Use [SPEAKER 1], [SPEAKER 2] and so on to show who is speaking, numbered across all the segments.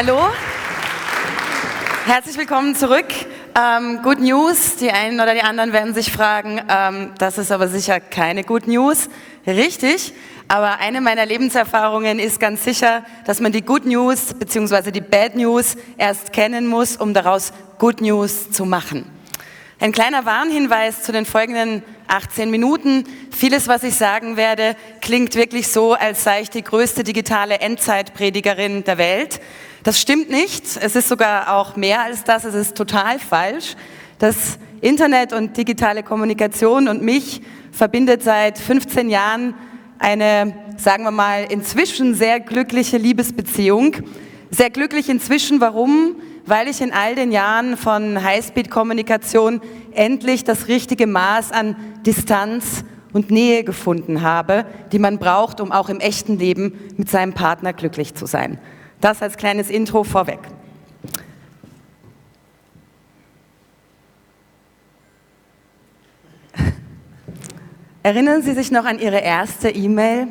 [SPEAKER 1] Hallo, herzlich willkommen zurück. Good News, die einen oder die anderen werden sich fragen, das ist aber sicher keine Good News. Richtig, aber eine meiner Lebenserfahrungen ist ganz sicher, dass man die Good News bzw. die Bad News erst kennen muss, um daraus Good News zu machen. Ein kleiner Warnhinweis zu den folgenden 18 Minuten. Vieles, was ich sagen werde, klingt wirklich so, als sei ich die größte digitale Endzeitpredigerin der Welt. Das stimmt nicht. Es ist sogar auch mehr als das. Es ist total falsch. Das Internet und digitale Kommunikation und mich verbindet seit 15 Jahren eine, sagen wir mal, inzwischen sehr glückliche Liebesbeziehung. Sehr glücklich inzwischen. Warum? Weil ich in all den Jahren von Highspeed-Kommunikation endlich das richtige Maß an Distanz und Nähe gefunden habe, die man braucht, um auch im echten Leben mit seinem Partner glücklich zu sein. Das als kleines Intro vorweg. Erinnern Sie sich noch an Ihre erste E-Mail?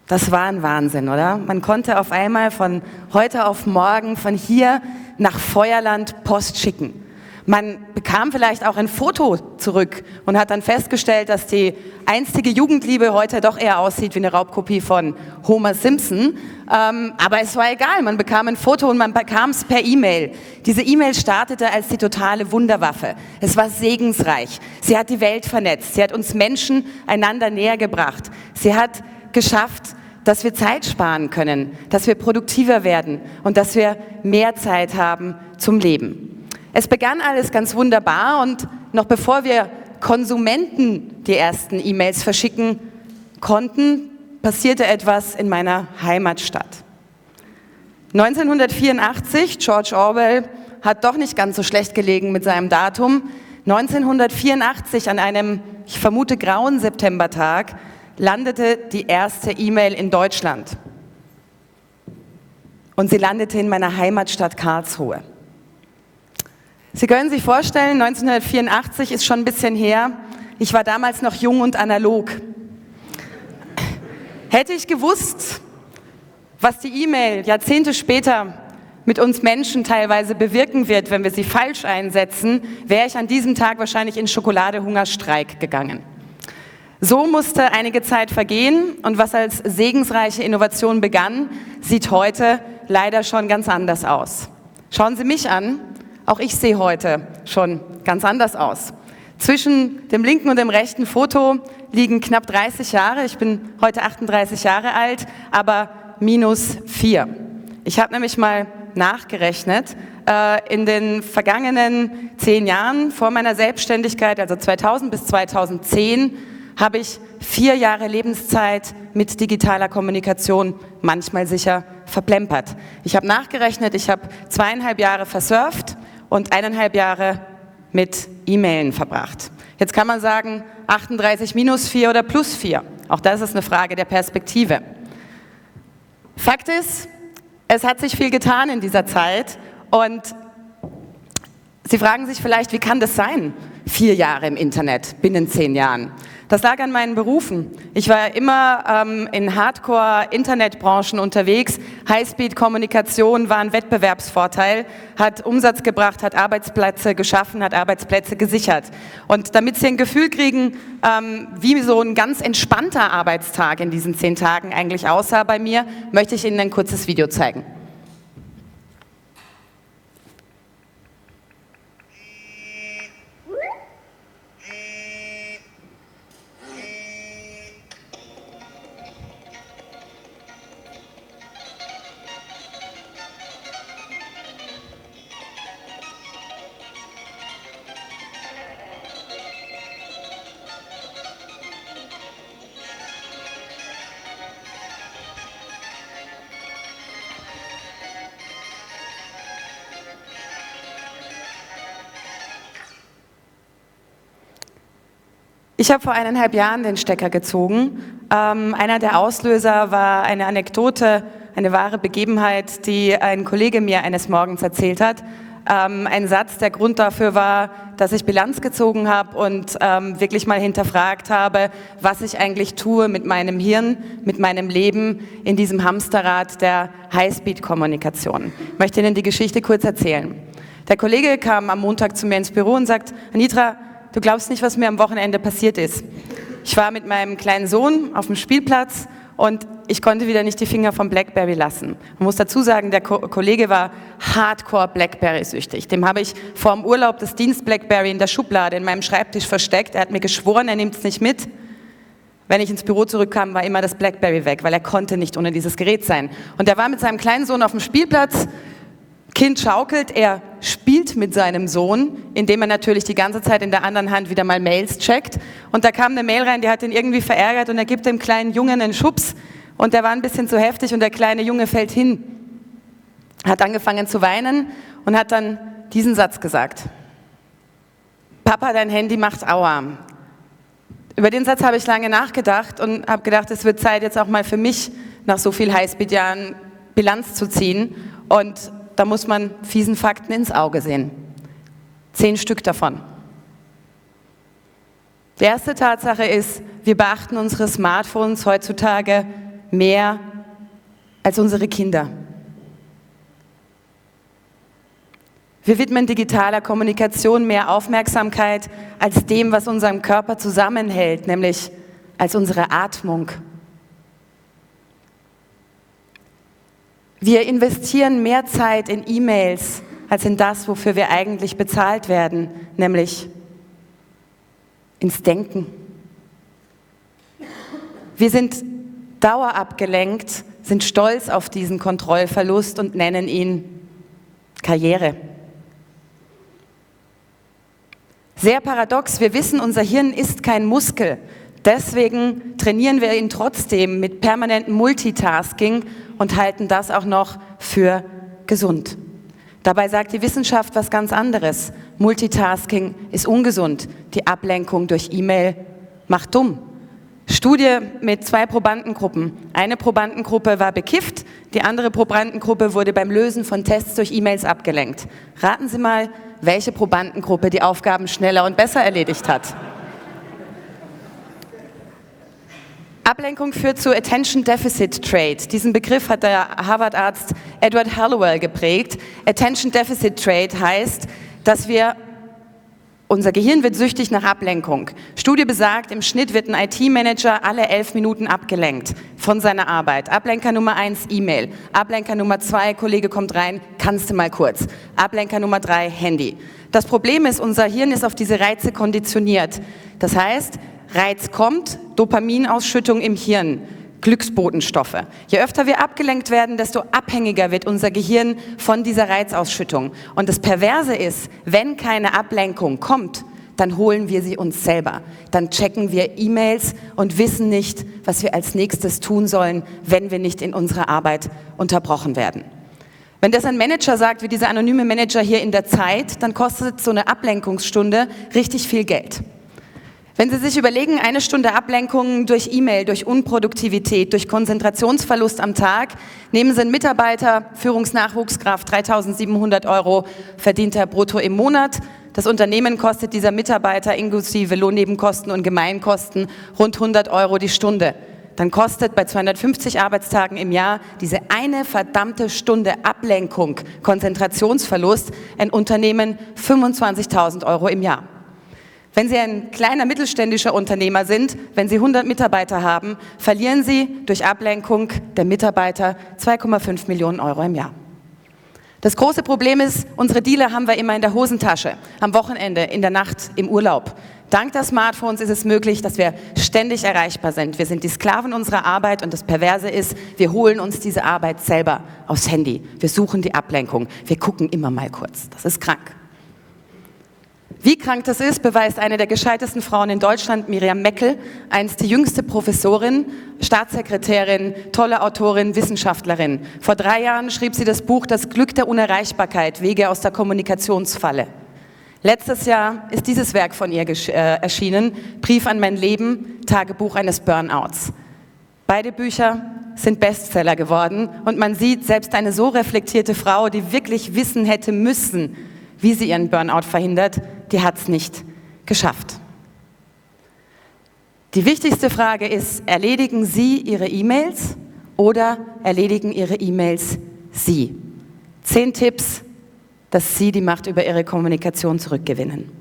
[SPEAKER 1] Das war ein Wahnsinn, oder? Man konnte auf einmal von heute auf morgen von hier nach Feuerland Post schicken. Man bekam vielleicht auch ein Foto zurück und hat dann festgestellt, dass die einstige Jugendliebe heute doch eher aussieht wie eine Raubkopie von Homer Simpson. Aber es war egal, man bekam ein Foto und man bekam es per E-Mail. Diese E-Mail startete als die totale Wunderwaffe. Es war segensreich. Sie hat die Welt vernetzt. Sie hat uns Menschen einander näher gebracht. Sie hat geschafft, dass wir Zeit sparen können, dass wir produktiver werden und dass wir mehr Zeit haben zum Leben. Es begann alles ganz wunderbar und noch bevor wir Konsumenten die ersten E-Mails verschicken konnten, passierte etwas in meiner Heimatstadt. 1984, George Orwell hat doch nicht ganz so schlecht gelegen mit seinem Datum. 1984 an einem, ich vermute, grauen Septembertag landete die erste E-Mail in Deutschland. Und sie landete in meiner Heimatstadt Karlsruhe. Sie können sich vorstellen, 1984 ist schon ein bisschen her. Ich war damals noch jung und analog. Hätte ich gewusst, was die E-Mail Jahrzehnte später mit uns Menschen teilweise bewirken wird, wenn wir sie falsch einsetzen, wäre ich an diesem Tag wahrscheinlich in Schokoladehungerstreik gegangen. So musste einige Zeit vergehen und was als segensreiche Innovation begann, sieht heute leider schon ganz anders aus. Schauen Sie mich an, auch ich sehe heute schon ganz anders aus. Zwischen dem linken und dem rechten Foto liegen knapp 30 Jahre, ich bin heute 38 Jahre alt, aber -4. Ich habe nämlich mal nachgerechnet, in den vergangenen 10 Jahren vor meiner Selbstständigkeit, also 2000 bis 2010, habe ich 4 Jahre Lebenszeit mit digitaler Kommunikation manchmal sicher verplempert. Ich habe nachgerechnet, ich habe 2,5 Jahre versurft und 1,5 Jahre mit E-Mailen verbracht. Jetzt kann man sagen, 38 -4 oder +4. Auch das ist eine Frage der Perspektive. Fakt ist, es hat sich viel getan in dieser Zeit und Sie fragen sich vielleicht, wie kann das sein? 4 Jahre im Internet, binnen 10 Jahren. Das lag an meinen Berufen. Ich war immer in Hardcore-Internetbranchen unterwegs. Highspeed-Kommunikation war ein Wettbewerbsvorteil, hat Umsatz gebracht, hat Arbeitsplätze geschaffen, hat Arbeitsplätze gesichert. Und damit Sie ein Gefühl kriegen, wie so ein ganz entspannter Arbeitstag in diesen 10 Tagen eigentlich aussah bei mir, möchte ich Ihnen ein kurzes Video zeigen. Ich habe vor 1,5 Jahren den Stecker gezogen. Einer der Auslöser war eine Anekdote, eine wahre Begebenheit, die ein Kollege mir eines Morgens erzählt hat. ein Satz, der Grund dafür war, dass ich Bilanz gezogen habe und wirklich mal hinterfragt habe, was ich eigentlich tue mit meinem Hirn, mit meinem Leben in diesem Hamsterrad der Highspeed-Kommunikation. Ich möchte Ihnen die Geschichte kurz erzählen. Der Kollege kam am Montag zu mir ins Büro und sagt, Anitra, du glaubst nicht, was mir am Wochenende passiert ist. Ich war mit meinem kleinen Sohn auf dem Spielplatz und ich konnte wieder nicht die Finger vom BlackBerry lassen. Man muss dazu sagen, der Kollege war hardcore BlackBerry-süchtig. Dem habe ich vor dem Urlaub das Dienst-BlackBerry in der Schublade in meinem Schreibtisch versteckt. Er hat mir geschworen, er nimmt es nicht mit. Wenn ich ins Büro zurückkam, war immer das BlackBerry weg, weil er konnte nicht ohne dieses Gerät sein. Und er war mit seinem kleinen Sohn auf dem Spielplatz. Kind schaukelt, er spielt mit seinem Sohn, indem er natürlich die ganze Zeit in der anderen Hand wieder mal Mails checkt. Und da kam eine Mail rein, die hat ihn irgendwie verärgert und er gibt dem kleinen Jungen einen Schubs und der war ein bisschen zu heftig und der kleine Junge fällt hin. Hat angefangen zu weinen und hat dann diesen Satz gesagt. Papa, dein Handy macht Aua. Über den Satz habe ich lange nachgedacht und habe gedacht, es wird Zeit jetzt auch mal für mich nach so viel Highspeed-Jahren Bilanz zu ziehen und da muss man fiesen Fakten ins Auge sehen. 10 Stück davon. Die erste Tatsache ist, wir beachten unsere Smartphones heutzutage mehr als unsere Kinder. Wir widmen digitaler Kommunikation mehr Aufmerksamkeit als dem, was unseren Körper zusammenhält, nämlich als unsere Atmung. Wir investieren mehr Zeit in E-Mails als in das, wofür wir eigentlich bezahlt werden, nämlich ins Denken. Wir sind dauerabgelenkt, sind stolz auf diesen Kontrollverlust und nennen ihn Karriere. Sehr paradox, wir wissen, unser Hirn ist kein Muskel. Deswegen trainieren wir ihn trotzdem mit permanentem Multitasking und halten das auch noch für gesund. Dabei sagt die Wissenschaft was ganz anderes. Multitasking ist ungesund. Die Ablenkung durch E-Mail macht dumm. Studie mit 2 Probandengruppen. Eine Probandengruppe war bekifft, die andere Probandengruppe wurde beim Lösen von Tests durch E-Mails abgelenkt. Raten Sie mal, welche Probandengruppe die Aufgaben schneller und besser erledigt hat. Ablenkung führt zu Attention Deficit Trait. Diesen Begriff hat der Harvard-Arzt Edward Hallowell geprägt. Attention Deficit Trait heißt, dass unser Gehirn wird süchtig nach Ablenkung. Studie besagt, im Schnitt wird ein IT-Manager alle 11 Minuten abgelenkt von seiner Arbeit. Ablenker Nummer 1, E-Mail. Ablenker Nummer 2, Kollege kommt rein, kannst du mal kurz. Ablenker Nummer 3, Handy. Das Problem ist, unser Hirn ist auf diese Reize konditioniert. Das heißt, Reiz kommt, Dopaminausschüttung im Hirn, Glücksbotenstoffe. Je öfter wir abgelenkt werden, desto abhängiger wird unser Gehirn von dieser Reizausschüttung. Und das Perverse ist, wenn keine Ablenkung kommt, dann holen wir sie uns selber. Dann checken wir E-Mails und wissen nicht, was wir als nächstes tun sollen, wenn wir nicht in unserer Arbeit unterbrochen werden. Wenn das ein Manager sagt, wie dieser anonyme Manager hier in der Zeit, dann kostet so eine Ablenkungsstunde richtig viel Geld. Wenn Sie sich überlegen, 1 Stunde Ablenkung durch E-Mail, durch Unproduktivität, durch Konzentrationsverlust am Tag, nehmen Sie einen Mitarbeiter, Führungsnachwuchskraft, 3.700 € verdient er brutto im Monat. Das Unternehmen kostet dieser Mitarbeiter inklusive Lohnnebenkosten und Gemeinkosten rund 100 € die Stunde. Dann kostet bei 250 Arbeitstagen im Jahr diese eine verdammte Stunde Ablenkung, Konzentrationsverlust, ein Unternehmen 25.000 € im Jahr. Wenn Sie ein kleiner mittelständischer Unternehmer sind, wenn Sie 100 Mitarbeiter haben, verlieren Sie durch Ablenkung der Mitarbeiter 2,5 Millionen € im Jahr. Das große Problem ist, unsere Dealer haben wir immer in der Hosentasche, am Wochenende, in der Nacht, im Urlaub. Dank der Smartphones ist es möglich, dass wir ständig erreichbar sind. Wir sind die Sklaven unserer Arbeit und das Perverse ist, wir holen uns diese Arbeit selber aufs Handy. Wir suchen die Ablenkung. Wir gucken immer mal kurz. Das ist krank. Wie krank das ist, beweist eine der gescheitesten Frauen in Deutschland, Miriam Meckel, einst die jüngste Professorin, Staatssekretärin, tolle Autorin, Wissenschaftlerin. Vor 3 Jahren schrieb sie das Buch Das Glück der Unerreichbarkeit, Wege aus der Kommunikationsfalle. Letztes Jahr ist dieses Werk von ihr erschienen, Brief an mein Leben, Tagebuch eines Burnouts. Beide Bücher sind Bestseller geworden und man sieht, selbst eine so reflektierte Frau, die wirklich wissen hätte müssen, wie sie ihren Burnout verhindert, die hat es nicht geschafft. Die wichtigste Frage ist, erledigen Sie Ihre E-Mails oder erledigen Ihre E-Mails Sie? 10 Tipps, dass Sie die Macht über Ihre Kommunikation zurückgewinnen.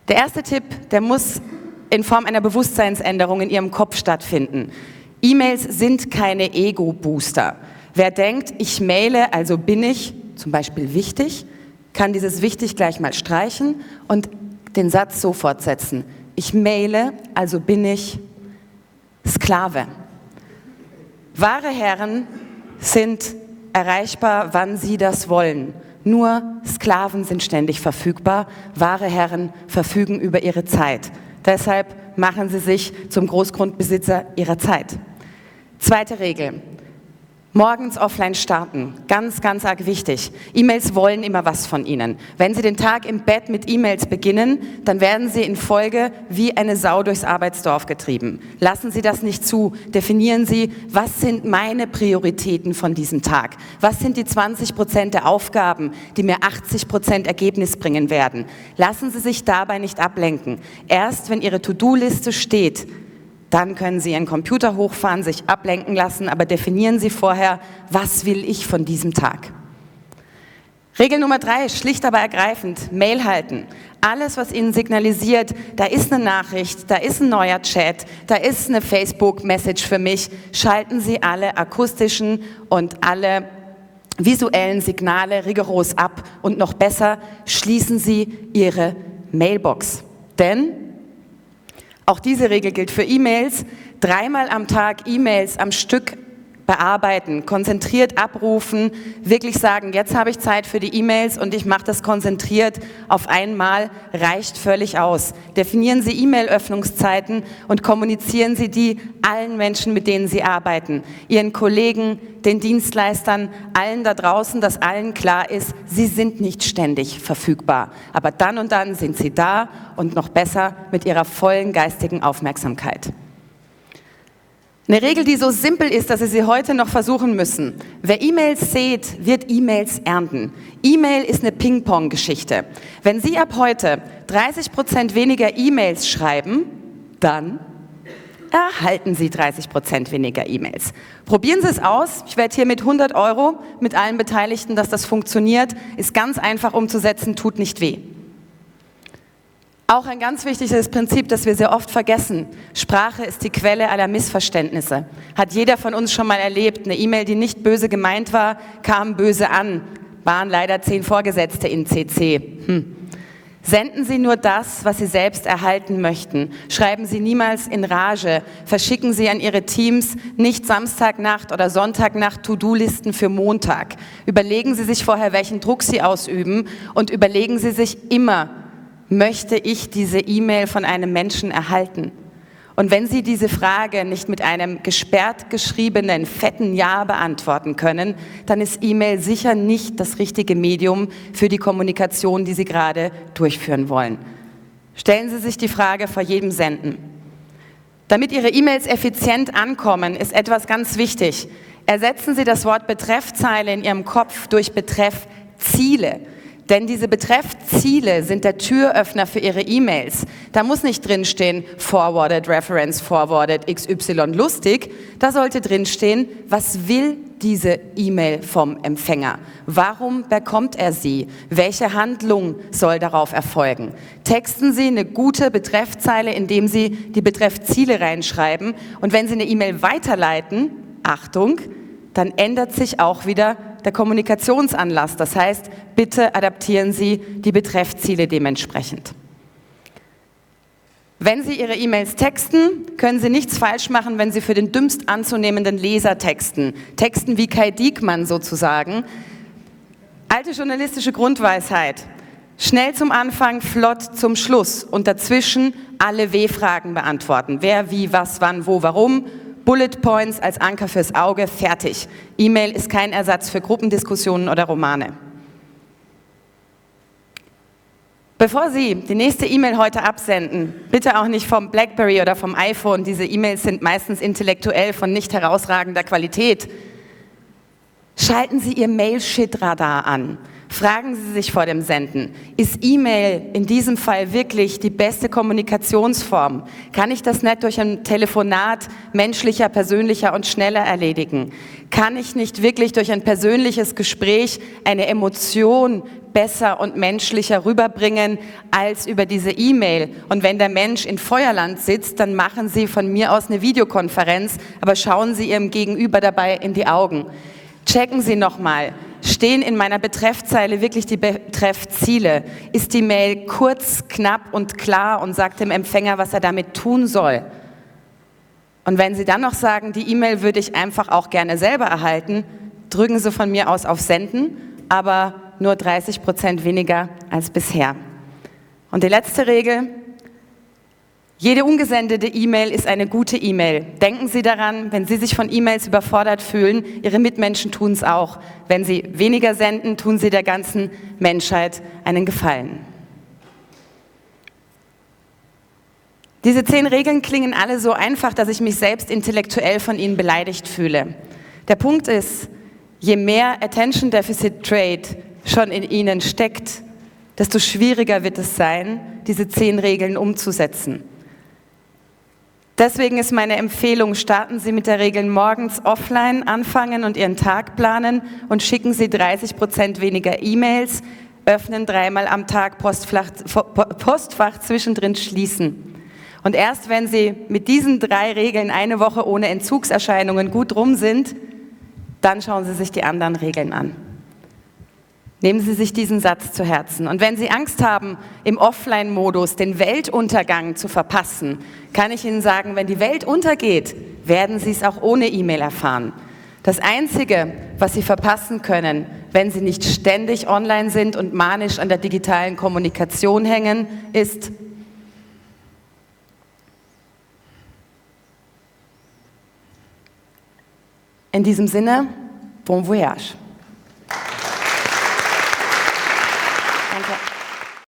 [SPEAKER 1] Der erste Tipp, der muss in Form einer Bewusstseinsänderung in Ihrem Kopf stattfinden. E-Mails sind keine Ego-Booster. Wer denkt, ich maile, also bin ich zum Beispiel wichtig, kann dieses wichtig gleich mal streichen und den Satz so fortsetzen. Ich maile, also bin ich Sklave. Wahre Herren sind erreichbar, wann sie das wollen. Nur Sklaven sind ständig verfügbar. Wahre Herren verfügen über ihre Zeit. Deshalb machen sie sich zum Großgrundbesitzer ihrer Zeit. Zweite Regel. Morgens offline starten, ganz, ganz arg wichtig. E-Mails wollen immer was von Ihnen. Wenn Sie den Tag im Bett mit E-Mails beginnen, dann werden Sie in Folge wie eine Sau durchs Arbeitsdorf getrieben. Lassen Sie das nicht zu. Definieren Sie, was sind meine Prioritäten von diesem Tag? Was sind die 20% der Aufgaben, die mir 80% Ergebnis bringen werden? Lassen Sie sich dabei nicht ablenken. Erst wenn Ihre To-Do-Liste steht, dann können Sie Ihren Computer hochfahren, sich ablenken lassen, aber definieren Sie vorher, was will ich von diesem Tag. Regel Nummer 3, schlicht aber ergreifend, Mail halten. Alles, was Ihnen signalisiert, da ist eine Nachricht, da ist ein neuer Chat, da ist eine Facebook-Message für mich, schalten Sie alle akustischen und alle visuellen Signale rigoros ab und noch besser, schließen Sie Ihre Mailbox. Denn auch diese Regel gilt für E-Mails. 3-mal am Tag E-Mails am Stück bearbeiten, konzentriert abrufen, wirklich sagen, jetzt habe ich Zeit für die E-Mails und ich mache das konzentriert auf einmal, reicht völlig aus. Definieren Sie E-Mail-Öffnungszeiten und kommunizieren Sie die allen Menschen, mit denen Sie arbeiten, Ihren Kollegen, den Dienstleistern, allen da draußen, dass allen klar ist, Sie sind nicht ständig verfügbar. Aber dann und dann sind Sie da und noch besser mit Ihrer vollen geistigen Aufmerksamkeit. Eine Regel, die so simpel ist, dass Sie sie heute noch versuchen müssen. Wer E-Mails sät, wird E-Mails ernten. E-Mail ist eine Ping-Pong-Geschichte. Wenn Sie ab heute 30% weniger E-Mails schreiben, dann erhalten Sie 30% weniger E-Mails. Probieren Sie es aus. Ich werde hier mit 100 € mit allen Beteiligten, dass das funktioniert. Ist ganz einfach umzusetzen, tut nicht weh. Auch ein ganz wichtiges Prinzip, das wir sehr oft vergessen. Sprache ist die Quelle aller Missverständnisse. Hat jeder von uns schon mal erlebt. Eine E-Mail, die nicht böse gemeint war, kam böse an. Waren leider 10 Vorgesetzte in CC. Senden Sie nur das, was Sie selbst erhalten möchten. Schreiben Sie niemals in Rage. Verschicken Sie an Ihre Teams nicht Samstagnacht oder Sonntagnacht To-Do-Listen für Montag. Überlegen Sie sich vorher, welchen Druck Sie ausüben und überlegen Sie sich immer, möchte ich diese E-Mail von einem Menschen erhalten? Und wenn Sie diese Frage nicht mit einem gesperrt geschriebenen, fetten Ja beantworten können, dann ist E-Mail sicher nicht das richtige Medium für die Kommunikation, die Sie gerade durchführen wollen. Stellen Sie sich die Frage vor jedem Senden. Damit Ihre E-Mails effizient ankommen, ist etwas ganz wichtig. Ersetzen Sie das Wort Betreffzeile in Ihrem Kopf durch Betreffziele. Denn diese Betreffziele sind der Türöffner für Ihre E-Mails. Da muss nicht drinstehen, forwarded, reference, forwarded, XY lustig. Da sollte drinstehen, was will diese E-Mail vom Empfänger? Warum bekommt er sie? Welche Handlung soll darauf erfolgen? Texten Sie eine gute Betreffzeile, indem Sie die Betreffziele reinschreiben. Und wenn Sie eine E-Mail weiterleiten, Achtung, dann ändert sich auch wieder der Kommunikationsanlass. Das heißt, bitte adaptieren Sie die Betreffziele dementsprechend. Wenn Sie Ihre E-Mails texten, können Sie nichts falsch machen, wenn Sie für den dümmst anzunehmenden Leser texten. Texten wie Kai Diekmann sozusagen. Alte journalistische Grundweisheit. Schnell zum Anfang, flott zum Schluss und dazwischen alle W-Fragen beantworten. Wer, wie, was, wann, wo, warum. Bullet Points als Anker fürs Auge, fertig. E-Mail ist kein Ersatz für Gruppendiskussionen oder Romane. Bevor Sie die nächste E-Mail heute absenden, bitte auch nicht vom BlackBerry oder vom iPhone. Diese E-Mails sind meistens intellektuell von nicht herausragender Qualität. Schalten Sie Ihr Mail-Shit-Radar an. Fragen Sie sich vor dem Senden, ist E-Mail in diesem Fall wirklich die beste Kommunikationsform? Kann ich das nicht durch ein Telefonat menschlicher, persönlicher und schneller erledigen? Kann ich nicht wirklich durch ein persönliches Gespräch eine Emotion besser und menschlicher rüberbringen als über diese E-Mail? Und wenn der Mensch in Feuerland sitzt, dann machen Sie von mir aus eine Videokonferenz, aber schauen Sie Ihrem Gegenüber dabei in die Augen. Checken Sie nochmal. Stehen in meiner Betreffzeile wirklich die Betreffziele? Ist die Mail kurz, knapp und klar und sagt dem Empfänger, was er damit tun soll? Und wenn Sie dann noch sagen, die E-Mail würde ich einfach auch gerne selber erhalten, drücken Sie von mir aus auf Senden, aber nur 30% weniger als bisher. Und die letzte Regel: Jede ungesendete E-Mail ist eine gute E-Mail. Denken Sie daran, wenn Sie sich von E-Mails überfordert fühlen, Ihre Mitmenschen tun es auch. Wenn Sie weniger senden, tun Sie der ganzen Menschheit einen Gefallen. Diese 10 Regeln klingen alle so einfach, dass ich mich selbst intellektuell von ihnen beleidigt fühle. Der Punkt ist, je mehr Attention Deficit Trait schon in Ihnen steckt, desto schwieriger wird es sein, diese 10 Regeln umzusetzen. Deswegen ist meine Empfehlung, starten Sie mit der Regel morgens offline anfangen und Ihren Tag planen und schicken Sie 30% weniger E-Mails, öffnen 3-mal am Tag Postfach zwischendrin schließen. Und erst wenn Sie mit diesen 3 Regeln eine Woche ohne Entzugserscheinungen gut rum sind, dann schauen Sie sich die anderen Regeln an. Nehmen Sie sich diesen Satz zu Herzen. Und wenn Sie Angst haben, im Offline-Modus den Weltuntergang zu verpassen, kann ich Ihnen sagen, wenn die Welt untergeht, werden Sie es auch ohne E-Mail erfahren. Das Einzige, was Sie verpassen können, wenn Sie nicht ständig online sind und manisch an der digitalen Kommunikation hängen, ist: In diesem Sinne, bon voyage.